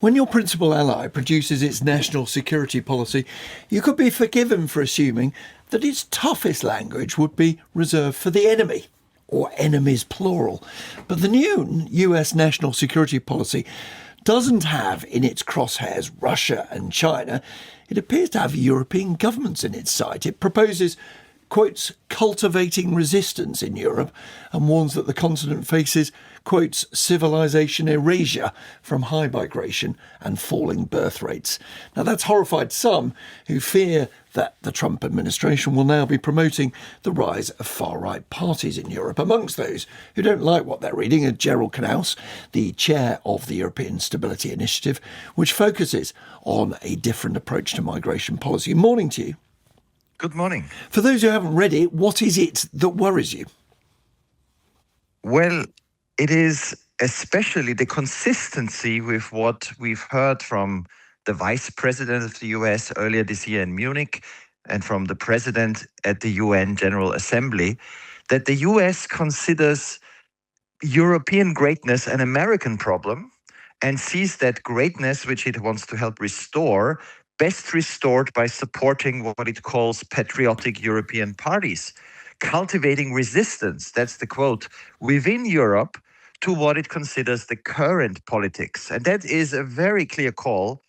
When your principal ally produces its national security policy, you could be forgiven for assuming that its toughest language would be reserved for the enemy, or enemies plural. But the new US national security policy doesn't have in its crosshairs Russia and China. It appears to have European governments in its sight. It proposes, quotes, cultivating resistance in Europe and warns that the continent faces, quotes, civilization erasure from high migration and falling birth rates. Now, that's horrified some who fear that the Trump administration will now be promoting the rise of far-right parties in Europe. Amongst those who don't like what they're reading are Gerald Knaus, the chair of the European Stability Initiative, which focuses on a different approach to migration policy. Morning to you. Good morning. For those who haven't read it, what is it that worries you? Well, it is especially the consistency with what we've heard from the vice president of the US earlier this year in Munich and from the president at the UN General Assembly, that the US considers European greatness an American problem and sees that greatness, which it wants to help restore, best restored by supporting what it calls patriotic European parties, cultivating resistance, that's the quote, within Europe to what it considers the current politics. And that is a very clear call.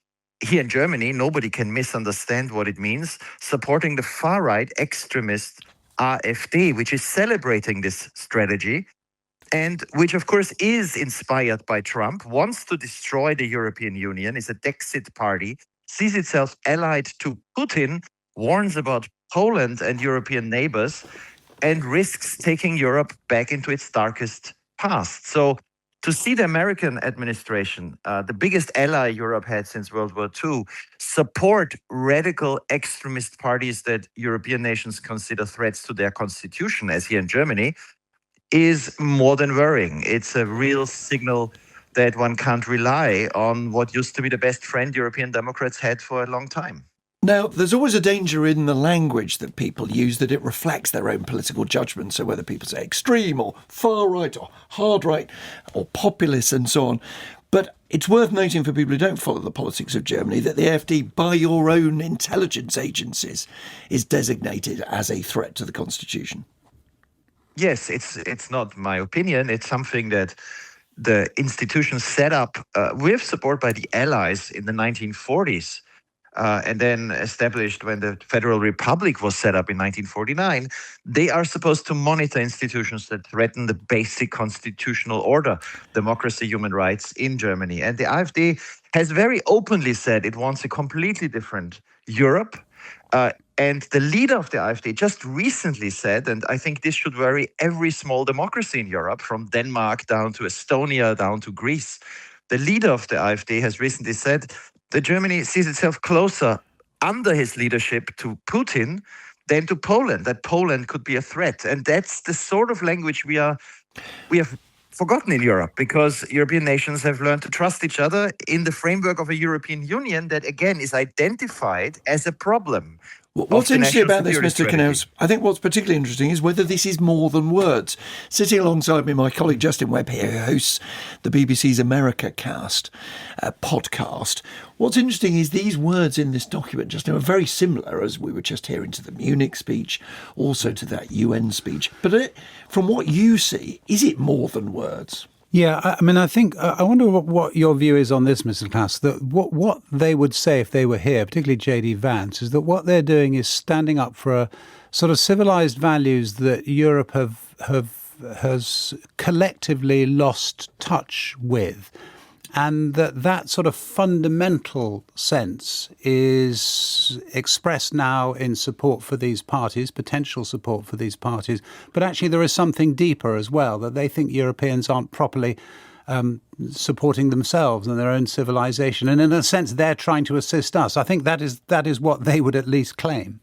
Here in Germany, nobody can misunderstand what it means, supporting the far-right extremist AfD, which is celebrating this strategy and which, of course, is inspired by Trump, wants to destroy the European Union, is a Dexit party, sees itself allied to Putin, warns about Poland and European neighbors, and risks taking Europe back into its darkest past. So to see the American administration, the biggest ally Europe had since World War II, support radical extremist parties that European nations consider threats to their constitution, as here in Germany, is more than worrying. It's a real signal that one can't rely on what used to be the best friend European Democrats had for a long time. Now, there's always a danger in the language that people use that it reflects their own political judgment. So whether people say extreme or far right or hard right or populist and so on. But it's worth noting for people who don't follow the politics of Germany that the AfD, by your own intelligence agencies, is designated as a threat to the constitution. Yes, it's not my opinion. It's something that the institutions set up with support by the Allies in the 1940s. And then established when the Federal Republic was set up in 1949, they are supposed to monitor institutions that threaten the basic constitutional order, democracy, human rights in Germany. And the AfD has very openly said it wants a completely different Europe. And the leader of the AfD just recently said, and I think this should worry every small democracy in Europe, from Denmark down to Estonia, down to Greece. The leader of the AfD has recently said that Germany sees itself closer under his leadership to Putin than to Poland, that Poland could be a threat. And that's the sort of language we have forgotten in Europe, because European nations have learned to trust each other in the framework of a European Union that, again, is identified as a problem. What's interesting about this, Mr. Knaus, I think what's particularly interesting is whether this is more than words. Sitting alongside me, my colleague Justin Webb here, who hosts the BBC's America Cast podcast. What's interesting is these words in this document, Justin, are very similar, as we were just hearing, to the Munich speech, also to that UN speech. But from what you see, is it more than words? Yeah, I mean, I wonder what your view is on this, Mr. Klaas, that what they would say if they were here, particularly J.D. Vance, is that what they're doing is standing up for a sort of civilized values that Europe has collectively lost touch with. And that sort of fundamental sense is expressed now in support for these parties, potential support for these parties. But actually there is something deeper as well, that they think Europeans aren't properly supporting themselves and their own civilization. And in a sense, they're trying to assist us. I think that is what they would at least claim.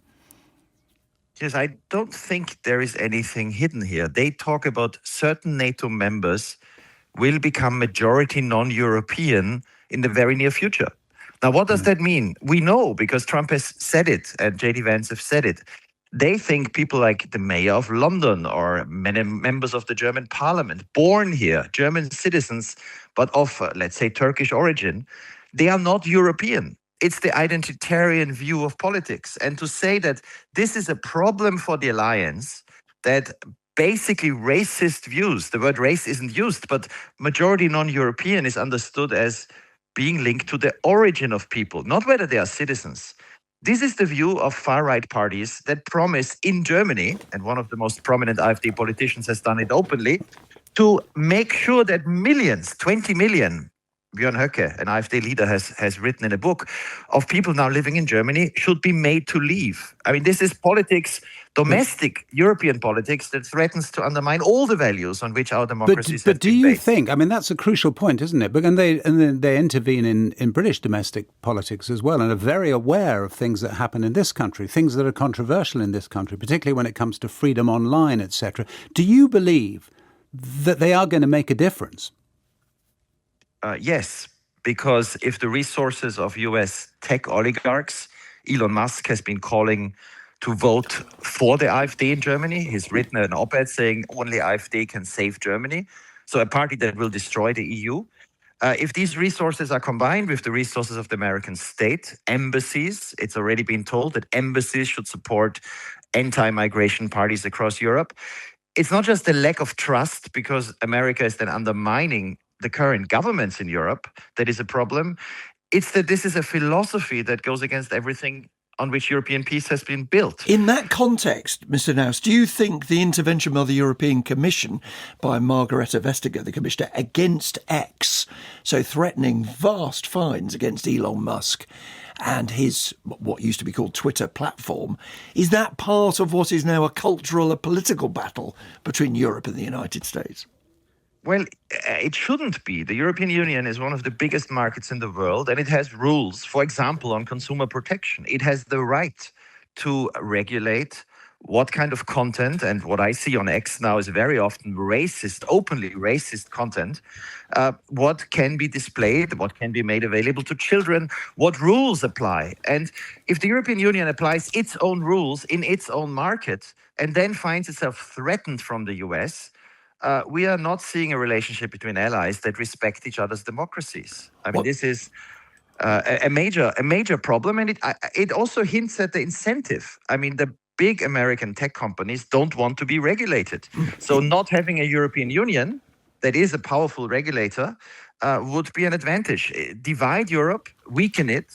Yes, I don't think there is anything hidden here. They talk about certain NATO members will become majority non-European in the very near future. Now, what does that mean? We know, because Trump has said it and J.D. Vance have said it. They think people like the mayor of London or many members of the German parliament, born here, German citizens, but of, let's say, Turkish origin, they are not European. It's the identitarian view of politics. And to say that this is a problem for the alliance, that basically racist views, the word race isn't used, but majority non-European is understood as being linked to the origin of people, not whether they are citizens. This is the view of far-right parties that promise in Germany, and one of the most prominent AfD politicians has done it openly, to make sure that millions, 20 million, Björn Höcke, an AfD leader, has written in a book, of people now living in Germany should be made to leave. I mean, this is politics, domestic European politics, that threatens to undermine all the values on which our democracies But do you based. think, I mean, that's a crucial point, isn't it? And then they intervene in British domestic politics as well, and are very aware of things that happen in this country, things that are controversial in this country, particularly when it comes to freedom online, etc. Do you believe that they are going to make a difference? Yes, because if the resources of US tech oligarchs, Elon Musk has been calling to vote for the AfD in Germany. He's written an op-ed saying only AfD can save Germany. So a party that will destroy the EU. If these resources are combined with the resources of the American state, embassies, it's already been told that embassies should support anti-migration parties across Europe. It's not just a lack of trust because America is then undermining the current governments in Europe that is a problem. It's that this is a philosophy that goes against everything on which European peace has been built. In that context, Mr. Naus, do you think the intervention by the European Commission by Margrethe Vestager, the Commissioner, against X, so threatening vast fines against Elon Musk and his, what used to be called Twitter platform, is that part of what is now a cultural, a political battle between Europe and the United States? Well, it shouldn't be. The European Union is one of the biggest markets in the world, and it has rules, for example, on consumer protection. It has the right to regulate what kind of content, and what I see on X now is very often racist, openly racist content, what can be displayed, what can be made available to children, what rules apply. And if the European Union applies its own rules in its own market and then finds itself threatened from the US, we are not seeing a relationship between allies that respect each other's democracies. I mean, this is a major problem, and it also hints at the incentive. I mean, the big American tech companies don't want to be regulated. So not having a European Union that is a powerful regulator would be an advantage. Divide Europe, weaken it,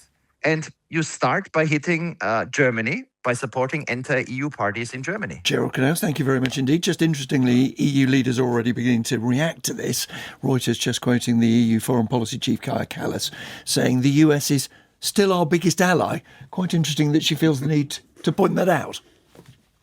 and you start by hitting Germany, by supporting anti-EU parties in Germany. Gerald Knaus, thank you very much indeed. Just interestingly, EU leaders are already beginning to react to this. Reuters just quoting the EU Foreign Policy Chief Kaja Kallas, saying the US is still our biggest ally. Quite interesting that she feels the need to point that out.